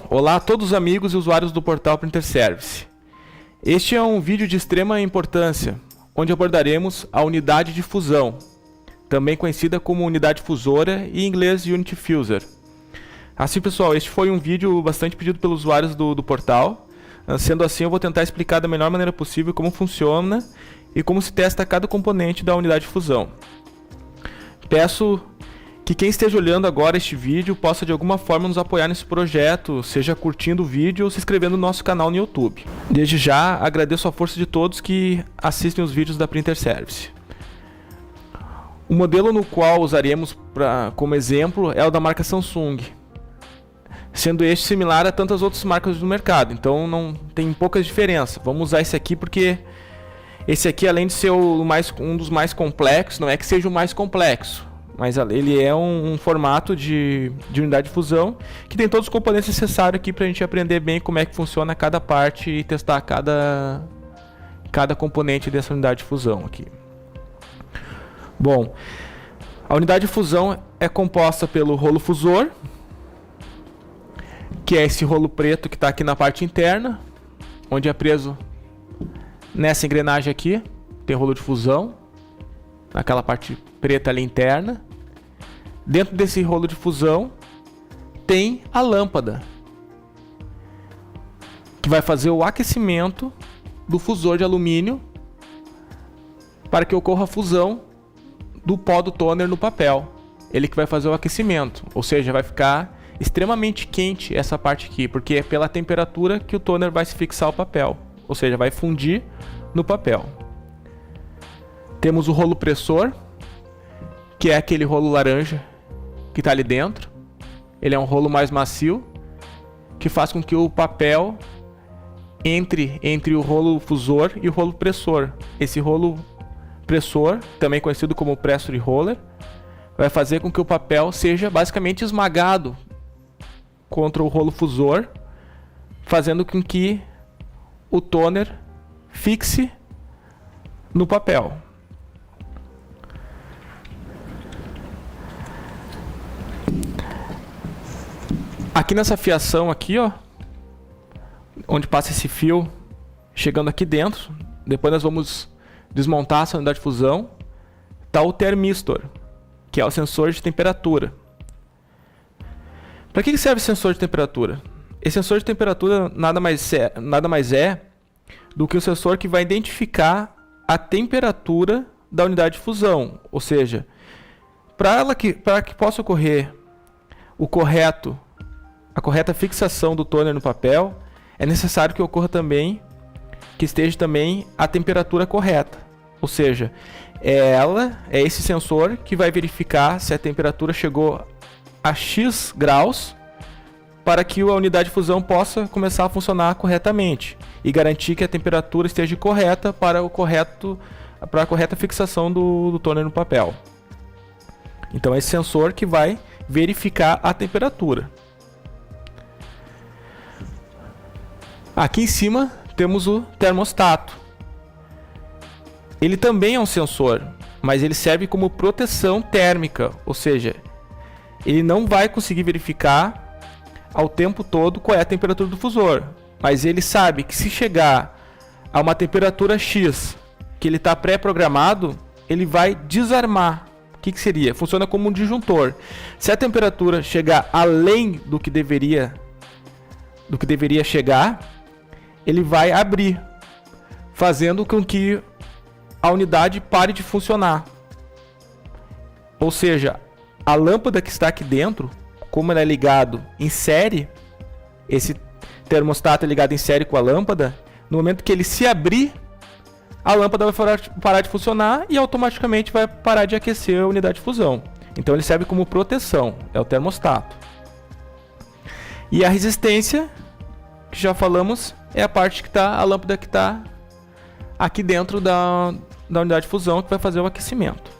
Olá a todos os amigos e usuários do portal Printer Service. Este é um vídeo de extrema importância, onde abordaremos a unidade de fusão, também conhecida como unidade fusora e em inglês Unit Fuser. Assim pessoal, este foi um vídeo bastante pedido pelos usuários do portal. Sendo assim, eu vou tentar explicar da melhor maneira possível como funciona e como se testa cada componente da unidade de fusão. Peço que quem esteja olhando agora este vídeo possa de alguma forma nos apoiar nesse projeto, seja curtindo o vídeo ou se inscrevendo no nosso canal no YouTube. Desde já, agradeço a força de todos que assistem os vídeos da Printer Service. O modelo no qual usaremos como exemplo é o da marca Samsung, sendo este similar a tantas outras marcas do mercado, então não tem poucas diferenças. Vamos usar esse aqui porque esse aqui, além de ser um dos mais complexos, não é que seja o mais complexo, mas ele é um formato de unidade de fusão que tem todos os componentes necessários aqui para a gente aprender bem como é que funciona cada parte e testar cada componente dessa unidade de fusão aqui. Bom, a unidade de fusão é composta pelo rolo fusor, que é esse rolo preto que está aqui na parte interna, onde é preso nessa engrenagem aqui, tem rolo de fusão, naquela parte preta ali interna. Dentro desse rolo de fusão tem a lâmpada, que vai fazer o aquecimento do fusor de alumínio para que ocorra a fusão do pó do toner no papel. Ele que vai fazer o aquecimento, ou seja, vai ficar extremamente quente essa parte aqui, porque é pela temperatura que o toner vai se fixar ao papel, ou seja, vai fundir no papel. Temos o rolo pressor, que é aquele rolo laranja que está ali dentro. Ele é um rolo mais macio, que faz com que o papel entre o rolo fusor e o rolo pressor. Esse rolo pressor, também conhecido como pressure roller, vai fazer com que o papel seja basicamente esmagado contra o rolo fusor, fazendo com que o toner fixe no papel. Aqui nessa fiação aqui, ó, onde passa esse fio chegando aqui dentro, depois nós vamos desmontar essa unidade de fusão, está o termistor, que é o sensor de temperatura. Para que serve o sensor de temperatura? Esse sensor de temperatura nada mais é do que o sensor que vai identificar a temperatura da unidade de fusão. Ou seja, para que possa ocorrer a correta fixação do toner no papel, é necessário que ocorra também, que esteja também a temperatura correta. Ou seja, é esse sensor que vai verificar se a temperatura chegou a X graus para que a unidade de fusão possa começar a funcionar corretamente e garantir que a temperatura esteja correta para a correta fixação do toner no papel. Então é esse sensor que vai verificar a temperatura. Aqui em cima temos o termostato. Ele também é um sensor, mas ele serve como proteção térmica, ou seja, ele não vai conseguir verificar ao tempo todo qual é a temperatura do fusor, mas ele sabe que se chegar a uma temperatura X, que ele está pré-programado, ele vai desarmar. O que seria? Funciona como um disjuntor. Se a temperatura chegar além do que deveria chegar, ele vai abrir, fazendo com que a unidade pare de funcionar. Ou seja, a lâmpada que está aqui dentro, como ela é ligado em série, esse termostato é ligado em série com a lâmpada, no momento que ele se abrir, a lâmpada vai parar de funcionar e automaticamente vai parar de aquecer a unidade de fusão. Então ele serve como proteção, é o termostato. E a resistência, que já falamos, é a parte que está, a lâmpada que está aqui dentro da unidade de fusão, que vai fazer o aquecimento.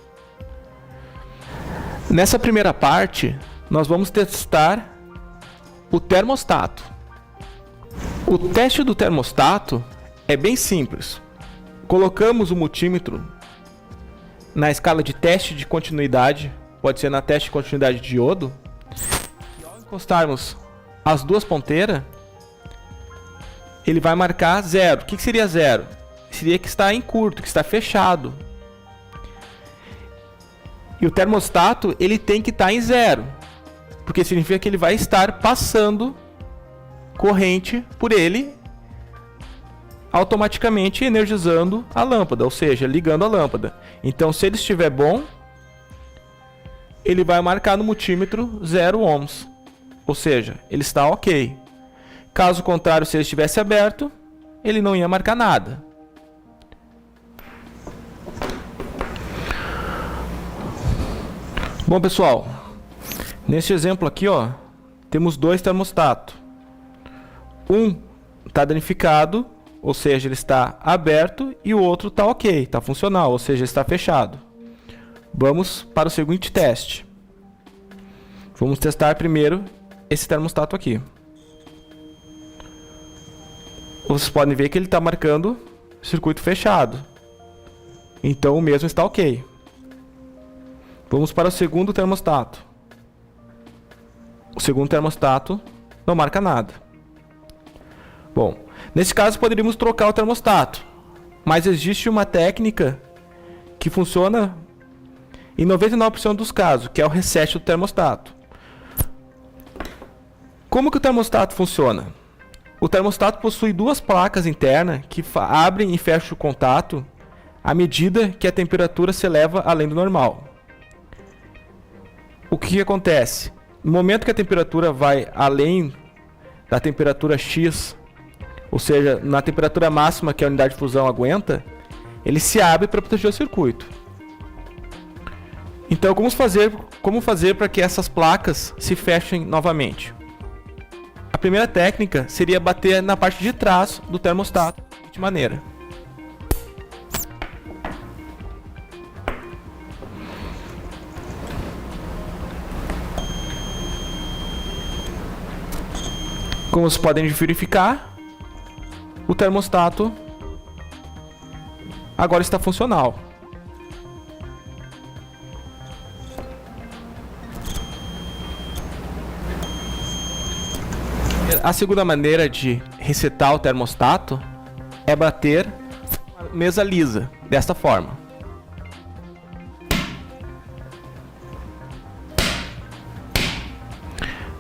Nessa primeira parte, nós vamos testar o termostato. O teste do termostato é bem simples. Colocamos o multímetro na escala de teste de continuidade, pode ser na teste de continuidade de diodo. encostarmos as duas ponteiras, ele vai marcar 0. O que seria 0? Seria que está em curto, que está fechado. E o termostato, ele tem que estar em 0, porque significa que ele vai estar passando corrente por ele, automaticamente energizando a lâmpada, ou seja, ligando a lâmpada. Então, se ele estiver bom, ele vai marcar no multímetro 0 ohms, ou seja, ele está ok. Caso contrário, se ele estivesse aberto, ele não ia marcar nada. Bom, pessoal, neste exemplo aqui, ó, temos dois termostatos. Um está danificado, ou seja, ele está aberto, e o outro está ok, está funcional, ou seja, está fechado. Vamos para o seguinte teste. Vamos testar primeiro esse termostato aqui. Vocês podem ver que ele está marcando circuito fechado. Então o mesmo está ok. Vamos para o segundo termostato. O segundo termostato não marca nada. Bom, nesse caso poderíamos trocar o termostato, mas existe uma técnica que funciona em 99% dos casos, que é o reset do termostato. Como que o termostato funciona? O termostato possui duas placas internas que abrem e fecham o contato à medida que a temperatura se eleva além do normal. O que acontece? No momento que a temperatura vai além da temperatura X, ou seja, na temperatura máxima que a unidade de fusão aguenta, ele se abre para proteger o circuito. Então, como fazer para que essas placas se fechem novamente? A primeira técnica seria bater na parte de trás do termostato de maneira. Como vocês podem verificar, o termostato agora está funcional. A segunda maneira de resetar o termostato é bater na mesa lisa, desta forma.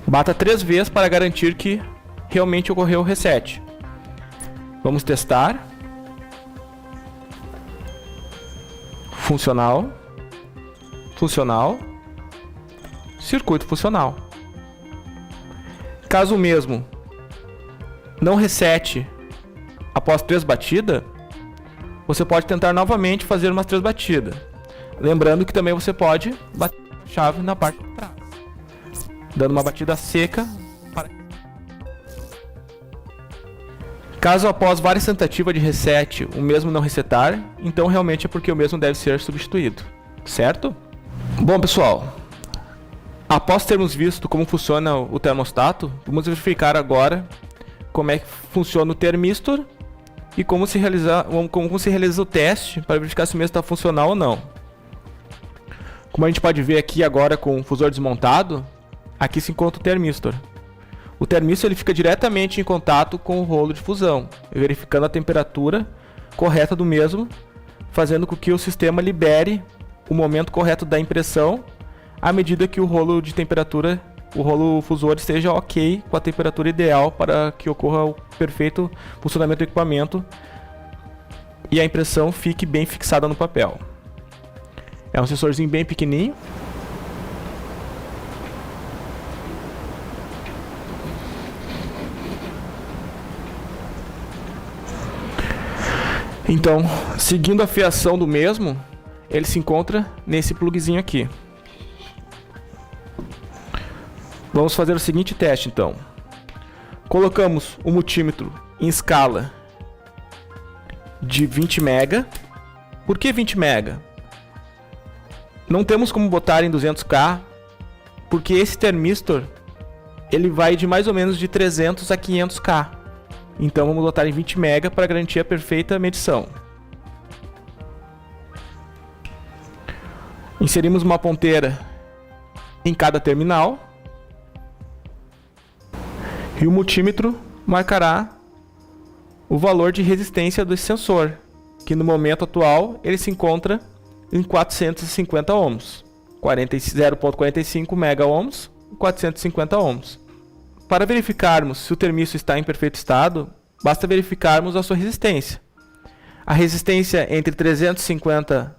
Bata 3 vezes para garantir que realmente ocorreu o reset. Vamos testar. Funcional. Funcional. Circuito funcional. Caso o mesmo não resete após 3 batidas, você pode tentar novamente fazer umas 3 batidas. Lembrando que também você pode bater a chave na parte de trás, dando uma batida seca. Caso após várias tentativas de reset o mesmo não resetar, então realmente é porque o mesmo deve ser substituído, certo? Bom, pessoal, após termos visto como funciona o termostato, vamos verificar agora como é que funciona o termistor e como se realiza o teste para verificar se o mesmo está funcional ou não. Como a gente pode ver aqui agora com o fusor desmontado, aqui se encontra o termistor. O termistor ele fica diretamente em contato com o rolo de fusão, verificando a temperatura correta do mesmo, fazendo com que o sistema libere o momento correto da impressão à medida que o rolo de temperatura, o rolo fusor esteja ok com a temperatura ideal para que ocorra o perfeito funcionamento do equipamento e a impressão fique bem fixada no papel. É um sensorzinho bem pequenininho. Então, seguindo a fiação do mesmo, ele se encontra nesse plugzinho aqui. Vamos fazer o seguinte teste, então. Colocamos o multímetro em escala de 20 MB. Por que 20 MB? Não temos como botar em 200K, porque esse termistor ele vai de mais ou menos de 300 a 500K. Então vamos botar em 20 MB para garantir a perfeita medição. Inserimos uma ponteira em cada terminal. E o multímetro marcará o valor de resistência desse sensor, que no momento atual ele se encontra em 450 ohms, 0,45 mega ohms, 450 ohms. Para verificarmos se o termistor está em perfeito estado, basta verificarmos a sua resistência. A resistência entre 350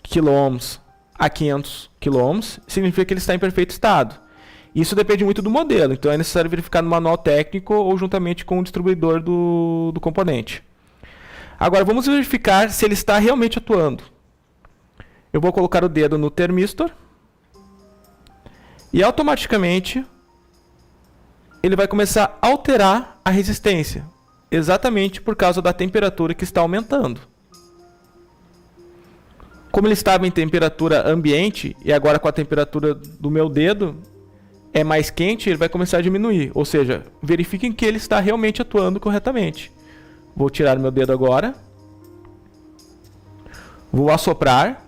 kΩ a 500 kΩ significa que ele está em perfeito estado. Isso depende muito do modelo, então é necessário verificar no manual técnico ou juntamente com o distribuidor do componente. Agora vamos verificar se ele está realmente atuando. Eu vou colocar o dedo no termistor e automaticamente ele vai começar a alterar a resistência, exatamente por causa da temperatura que está aumentando. Como ele estava em temperatura ambiente e agora com a temperatura do meu dedo é mais quente, ele vai começar a diminuir. Ou seja, verifiquem que ele está realmente atuando corretamente. Vou tirar meu dedo agora. Vou assoprar.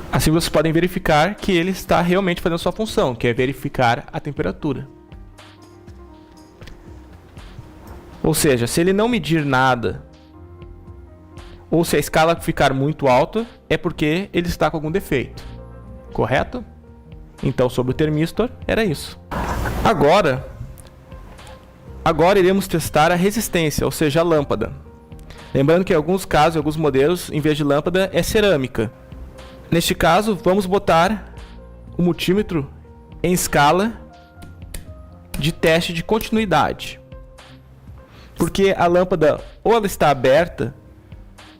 Assim vocês podem verificar que ele está realmente fazendo sua função, que é verificar a temperatura. Ou seja, se ele não medir nada, ou se a escala ficar muito alta, é porque ele está com algum defeito. Correto? Então, sobre o termistor, era isso. Agora iremos testar a resistência, ou seja, a lâmpada. Lembrando que em alguns casos, em alguns modelos, em vez de lâmpada, é cerâmica. Neste caso, vamos botar o multímetro em escala de teste de continuidade. Porque a lâmpada ou ela está aberta,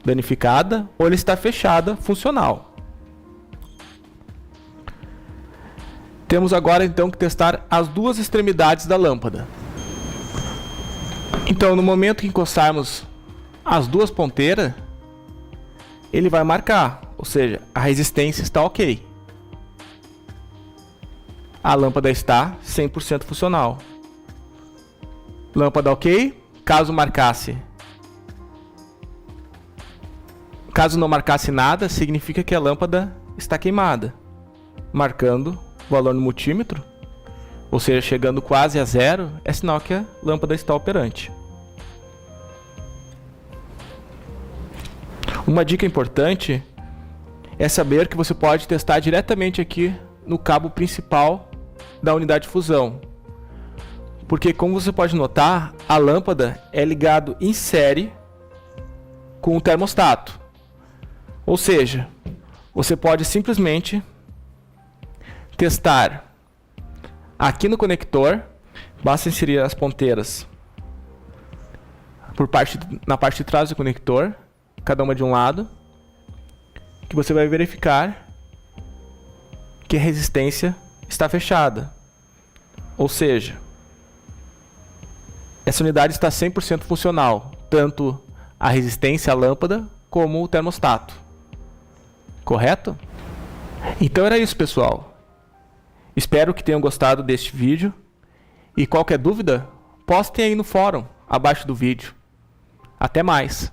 danificada, ou ela está fechada, funcional. Temos agora então que testar as duas extremidades da lâmpada. Então, no momento que encostarmos as duas ponteiras, ele vai marcar, ou seja, a resistência está ok. A lâmpada está 100% funcional. Lâmpada ok. Caso não marcasse nada, significa que a lâmpada está queimada, marcando o valor no multímetro, ou seja, chegando quase a zero, é sinal que a lâmpada está operante. Uma dica importante é saber que você pode testar diretamente aqui no cabo principal da unidade de fusão. Porque, como você pode notar, a lâmpada é ligada em série com o termostato. Ou seja, você pode simplesmente testar aqui no conector. Basta inserir as ponteiras na parte de trás do conector, cada uma de um lado, que você vai verificar que a resistência está fechada. Ou seja, essa unidade está 100% funcional, tanto a resistência à lâmpada como o termostato. Correto? Então era isso, pessoal. Espero que tenham gostado deste vídeo. E qualquer dúvida, postem aí no fórum, abaixo do vídeo. Até mais!